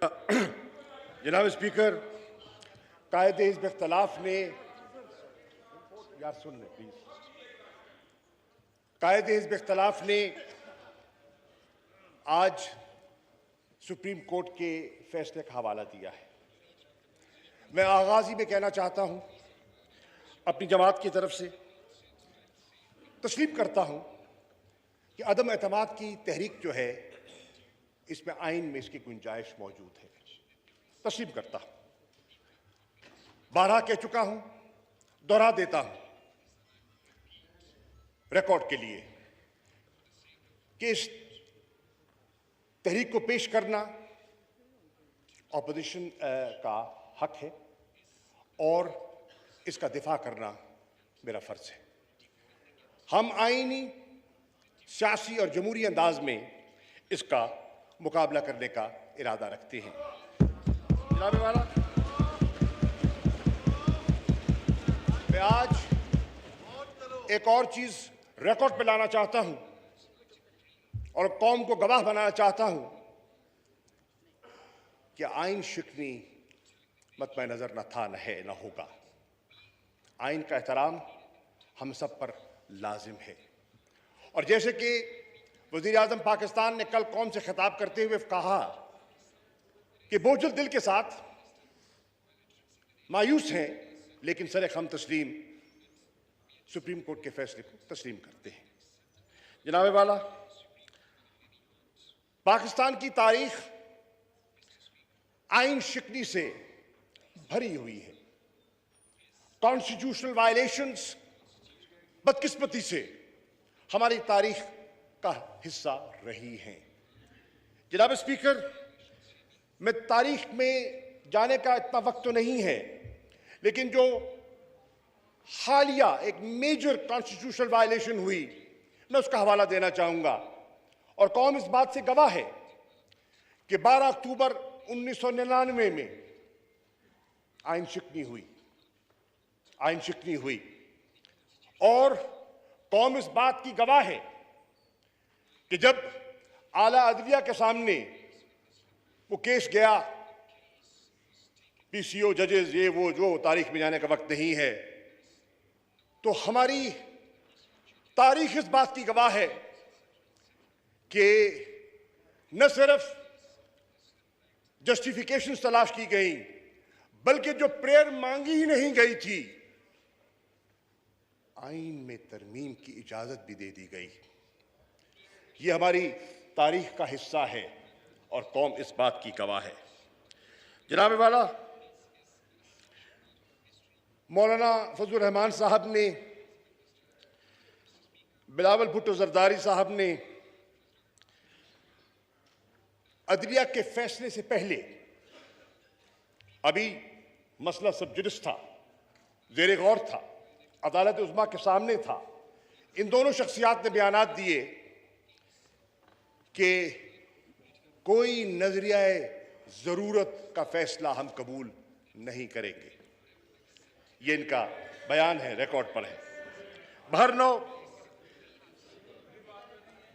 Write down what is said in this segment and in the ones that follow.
जनाब स्पीकर, कायदे हिज़्ब इख्तिलाफ ने कायदे हिज़्ब इख्तिलाफ ने आज सुप्रीम कोर्ट के फैसले का हवाला दिया है। मैं आगाज़ ही में कहना चाहता हूं, अपनी जमात की तरफ से तस्लीम करता हूं कि अदम एतमाद की तहरीक जो है, इसमें आइन में इसकी गुंजाइश मौजूद है। तस्लीम करता हूं, बारहा कह चुका हूं, दोहरा देता हूं रिकॉर्ड के लिए कि इस तहरीक को पेश करना ऑपोजिशन का हक है और इसका दिफा करना मेरा फर्ज है। हम आईनी, सियासी और जमहूरी अंदाज में इसका मुकाबला करने का इरादा रखते हैं। जनाब वाला, मैं आज एक और चीज रिकॉर्ड पे लाना चाहता हूं और कौम को गवाह बनाना चाहता हूं कि आइन शिकनी मतमय नजर न था, न है, न होगा। आइन का एहतराम हम सब पर लाजिम है। और जैसे कि वज़ीर आज़म पाकिस्तान ने कल कौम से खिताब करते हुए कहा कि बोझल दिल के साथ मायूस हैं, लेकिन सरे खम तस्लीम सुप्रीम कोर्ट के फैसले को तस्लीम करते हैं। जनाब वाला, पाकिस्तान की तारीख आइन शिकनी से भरी हुई है। कॉन्स्टिट्यूशनल वायलेशंस बदकिस्मती से हमारी तारीख का हिस्सा रही हैं। जनाब स्पीकर, मैं तारीख में जाने का इतना वक्त तो नहीं है, लेकिन जो हालिया एक मेजर कॉन्स्टिट्यूशनल वायलेशन हुई, मैं उसका हवाला देना चाहूंगा। और कौम इस बात से गवाह है कि 12 अक्टूबर 1999 में आइन शिकनी हुई और कौम इस बात की गवाह है कि जब आला अदलिया के सामने वो केस गया, पीसीओ, जजेस, ये वो जो तारीख में जाने का वक्त नहीं है, तो हमारी तारीख इस बात की गवाह है कि न सिर्फ जस्टिफिकेशन तलाश की गई, बल्कि जो प्रेयर मांगी ही नहीं गई थी, आइन में तरमीम की इजाजत भी दे दी गई। ये हमारी तारीख का हिस्सा है और कौम इस बात की गवाह है। जनाब वाला, मौलाना फजलुर रहमान साहब ने, बिलावल भुट्टो जरदारी साहब ने अदलिया के फैसले से पहले, अभी मसला सब जुडिस था, ज़ेरे गौर था, अदालत उज़्मा के सामने था, इन दोनों शख्सियात ने बयानात दिए कि कोई नजरियाए जरूरत का फैसला हम कबूल नहीं करेंगे। ये इनका बयान है, रिकॉर्ड पर है। बहरनो,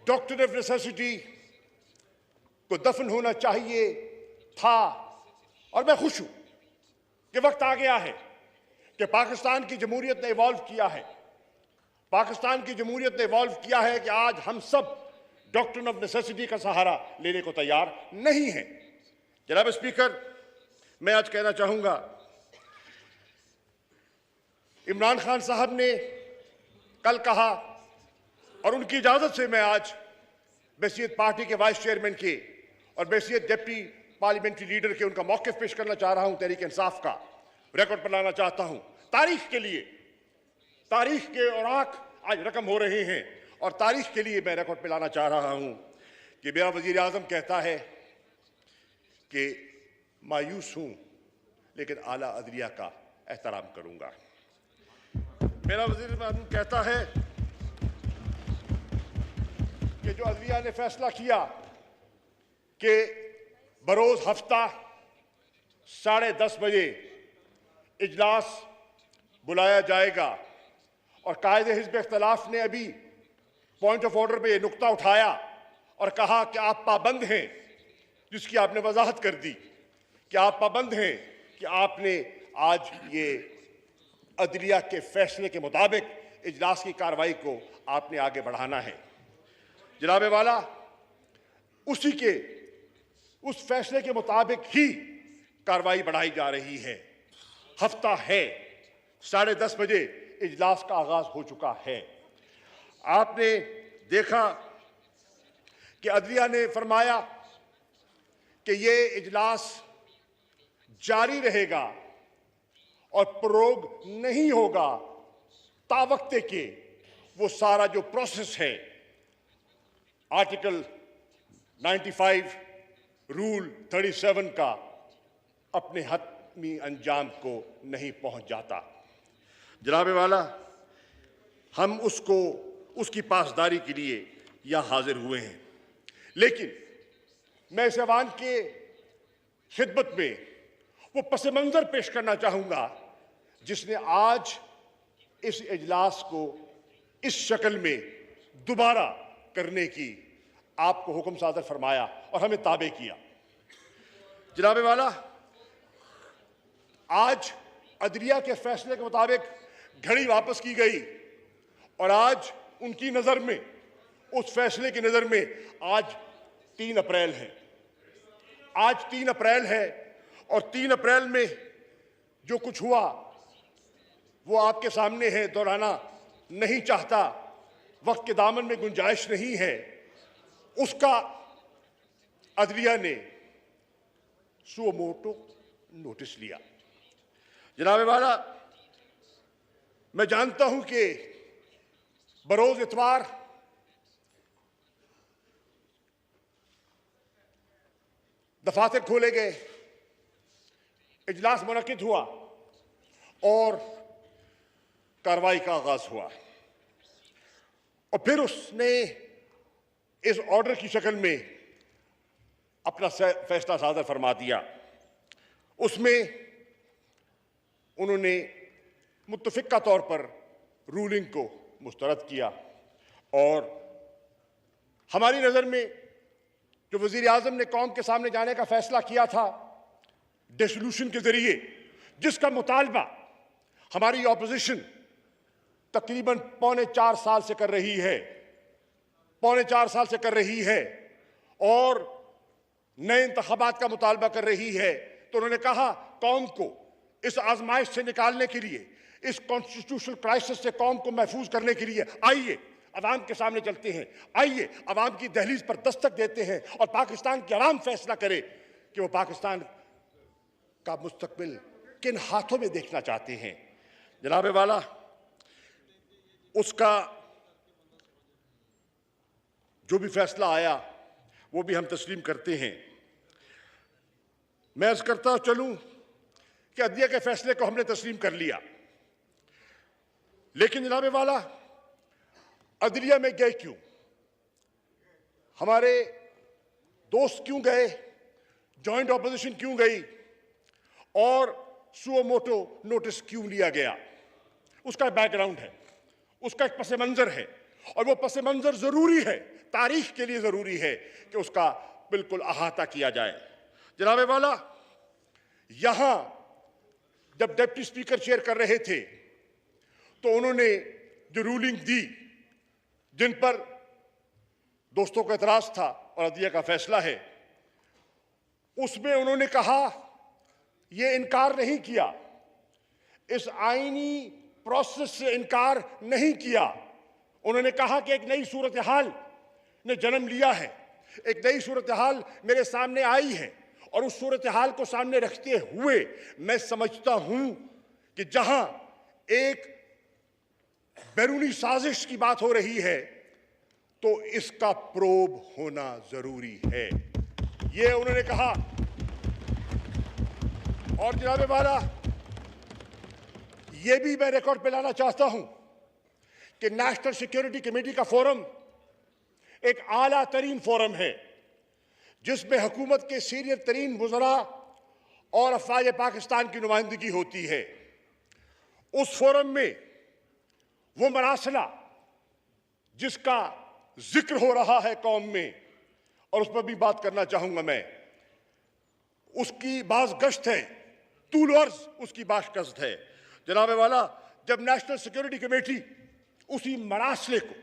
डॉक्ट्रिन ऑफ नेसेसिटी को दफन होना चाहिए था और मैं खुश हूं कि वक्त आ गया है कि पाकिस्तान की जमहूरियत ने इवॉल्व किया है। पाकिस्तान की जमहूरियत ने इवॉल्व किया है कि आज हम सब डॉक्ट्रिन ऑफ नेसेसिटी का सहारा लेने को तैयार नहीं है। जनाब स्पीकर, मैं आज कहना चाहूंगा, इमरान खान साहब ने कल कहा और उनकी इजाजत से मैं आज बैसियत पार्टी के वाइस चेयरमैन के और बैसियत डिप्टी पार्लियामेंट्री लीडर के उनका मौक़िफ़ पेश करना चाह रहा हूं, तहरीक इंसाफ का रिकॉर्ड पर लाना चाहता हूं। तारीख के लिए, तारीख के औराक आज रकम हो रहे हैं और तारीख के लिए मैं रिकॉर्ड पे लाना चाह रहा हूं कि मेरा वज़ीर आज़म कहता है कि मायूस हूं लेकिन आला अदलिया का एहतराम करूंगा। मेरा वज़ीर आज़म कहता है कि जो अदलिया ने फैसला किया कि बरोज़ हफ्ता 10:30 बजे इजलास बुलाया जाएगा और कायदे हिज़्ब इख्तिलाफ ने अभी पॉइंट ऑफ ऑर्डर पे ये नुक्ता उठाया और कहा कि आप पाबंद हैं, जिसकी आपने वजाहत कर दी। कि आप पाबंद हैं कि आपने आज ये अदलिया के फैसले के मुताबिक इजलास की कार्रवाई को आपने आगे बढ़ाना है। जनाब वाला, उस फैसले के मुताबिक ही कार्रवाई बढ़ाई जा रही है। हफ्ता है, 10:30 बजे इजलास का आगाज हो चुका है। आपने देखा कि अदलिया ने फरमाया कि ये इजलास जारी रहेगा और प्रोग नहीं होगा तावक्ते के वो सारा जो प्रोसेस है आर्टिकल 95 रूल 37 का अपने हतमी अंजाम को नहीं पहुंच जाता। जनाब वाला, हम उसकी पासदारी के लिए यहां हाजिर हुए हैं, लेकिन मैं इस ऐवान के खिदमत में वो पस मंजर पेश करना चाहूंगा जिसने आज इस इजलास को इस शक्ल में दोबारा करने की आपको हुक्म सादर फरमाया और हमें ताबे किया। जनाब वाला, आज अदलिया के फैसले के मुताबिक घड़ी वापस की गई और आज उनकी नज़र में, उस फैसले की नज़र में आज 3 अप्रैल है। आज 3 अप्रैल है और 3 अप्रैल में जो कुछ हुआ वो आपके सामने है, दोहराना नहीं चाहता, वक्त के दामन में गुंजाइश नहीं है। उसका अदलिया ने सुओ मोटो नोटिस लिया। जनाब वाला, मैं जानता हूं कि बरोज इतवार दफातर खोले गए, इजलास मुनक्किद हुआ और कार्रवाई का आगाज हुआ और फिर उसने इस ऑर्डर की शक्ल में अपना फैसला सादर फरमा दिया। उसमें उन्होंने मुत्तफिका तौर पर रूलिंग को मुस्तरद किया और हमारी नज़र में जो वज़ीर आज़म ने कौम के सामने जाने का फैसला किया था डिसोल्यूशन के जरिए, जिसका मुतालबा हमारी ऑपोजिशन तकरीबन 3.25 साल से कर रही है, 3.25 साल से कर रही है और नए इंतखाबात का मुतालबा कर रही है, तो उन्होंने कहा कौम को इस आजमाइश से निकालने के लिए, इस कॉन्स्टिट्यूशनल क्राइसिस से कौम को महफूज करने के लिए आइए अवाम के सामने चलते हैं, आइए अवाम की दहलीज पर दस्तक देते हैं और पाकिस्तान की आवाम फैसला करे कि वो पाकिस्तान का मुस्तकबिल किन हाथों में देखना चाहते हैं। जनाब वाला, उसका जो भी फैसला आया वो भी हम तस्लीम करते हैं। मैं अर्ज करता चलूं कि अदलिया के फैसले को हमने तस्लीम कर लिया, लेकिन जनाब वाला, अदलिया में गए क्यों? हमारे दोस्त क्यों गए? जॉइंट ऑपोजिशन क्यों गई? और सुओ मोटो नोटिस क्यों लिया गया? उसका बैकग्राउंड है, उसका एक पस मंजर है और वो पस मंजर जरूरी है, तारीख के लिए जरूरी है कि उसका बिल्कुल अहाता किया जाए। जनाब वाला, यहां जब डिप्टी स्पीकर चेयर कर रहे थे तो उन्होंने जो रूलिंग दी, जिन पर दोस्तों का एतराज था और अदलिया का फैसला है, उसमें उन्होंने कहा, ये इनकार नहीं किया, इस आईनी प्रोसेस से इनकार नहीं किया। उन्होंने कहा कि एक नई सूरत हाल ने जन्म लिया है, एक नई सूरत हाल मेरे सामने आई है और उस सूरत हाल को सामने रखते हुए मैं समझता हूं कि जहां एक बैरूनी साजिश की बात हो रही है तो इसका प्रोब होना जरूरी है, ये उन्होंने कहा। और जनाब वाला, यह भी मैं रिकॉर्ड पे लाना चाहता हूं कि नेशनल सिक्योरिटी कमेटी का फोरम एक आला तरीन फोरम है जिसमें हुकूमत के सीनियर तरीन वज़रा और अफवाज पाकिस्तान की नुमाइंदगी होती है। उस फोरम में वो मरासला जिसका जिक्र हो रहा है कौम में, और उस पर भी बात करना चाहूंगा मैं, उसकी बाज गश्त है, तूल अर्ज उसकी बाश गश्त है। जनाब वाला, जब नेशनल सिक्योरिटी कमेटी उसी मरासले को,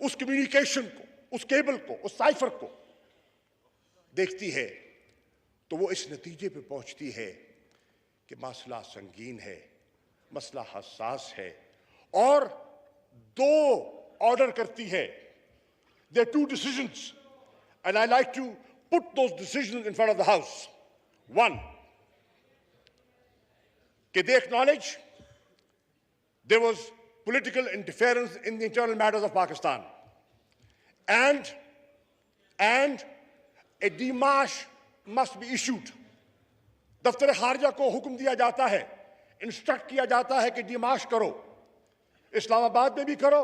उस कम्युनिकेशन को, उस केबल को, उस साइफर को देखती है तो वो इस नतीजे पे पहुंचती है कि मसला संगीन है, मसला हसास है, और दो ऑर्डर करती है। There are two decisions, and I like to put those decisions in front of the House. One, they acknowledge there was political interference in the internal matters of Pakistan, and a demarche must be issued. दफ्तर खारजा को हुक्म दिया जाता है, instruct किया जाता है कि डिमार्च करो, इस्लामाबाद में भी करो,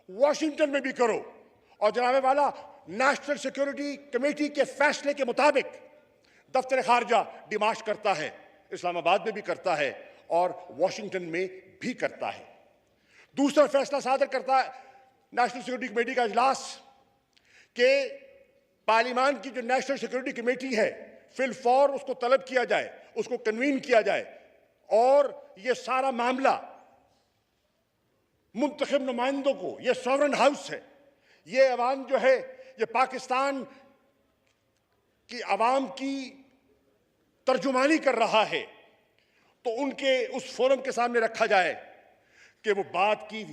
वॉशिंगटन में भी करो। और जनाब वाला, नेशनल सिक्योरिटी कमेटी के फैसले के मुताबिक दफ्तर खारजा डिमार्च करता है, इस्लामाबाद में भी करता है और वॉशिंगटन में भी करता है। दूसरा फैसला सादर करता है नेशनल सिक्योरिटी कमेटी का इजलास कि पार्लियामान की जो नेशनल सिक्योरिटी कमेटी है, फिलफौर उसको तलब किया जाए, उसको कन्वीन किया जाए, और ये सारा मामला मुंतखब नुमाइंदों को, ये सॉवरेन हाउस है, ये अवाम जो है, ये पाकिस्तान की अवाम की तर्जुमानी कर रहा है, तो उनके उस फोरम के सामने रखा जाए कि वो बात की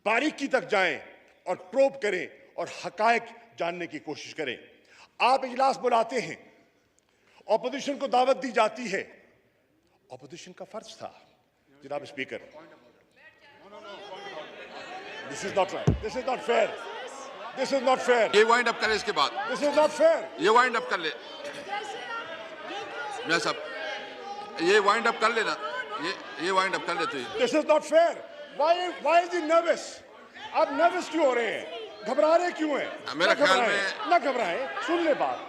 बारीकी तक जाएं और प्रोब करें और हकायक जानने की कोशिश करें। आप इजलास बुलाते हैं, ऑपोजिशन को दावत दी जाती है, ऑपोजिशन का फर्ज था। जनाब speaker, this is not right, this is not fair, this is not fair. ये वाइंड अप करें, इसके बाद दिस इज नॉट फेयर। ये वाइंड अप कर ले मैं साहब, ये वाइंड अप कर लेना, ये वाइंड अप कर लेते हैं। This is not fair. Why is he nervous? आप नर्वस क्यों हो रहे हैं? घबरा रहे क्यों हैं? मेरा ख्याल में ना घबराएं, सुन ले बात।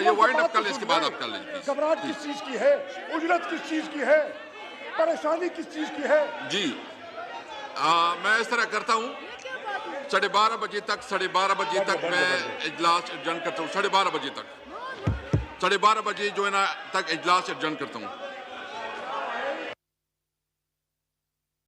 ये वाइंड अप कर ले, इसके बाद आप कर लीजिए। घबराहट किस चीज की है? उजरत किस चीज की है? परेशानी किस चीज की है? जी, मैं इस तरह करता हूँ, 12:30 बजे तक मैं इजलास एडजर्न करता हूँ। 12:30 बजे तक जो है ना तक इजलास एडजर्न करता हूँ।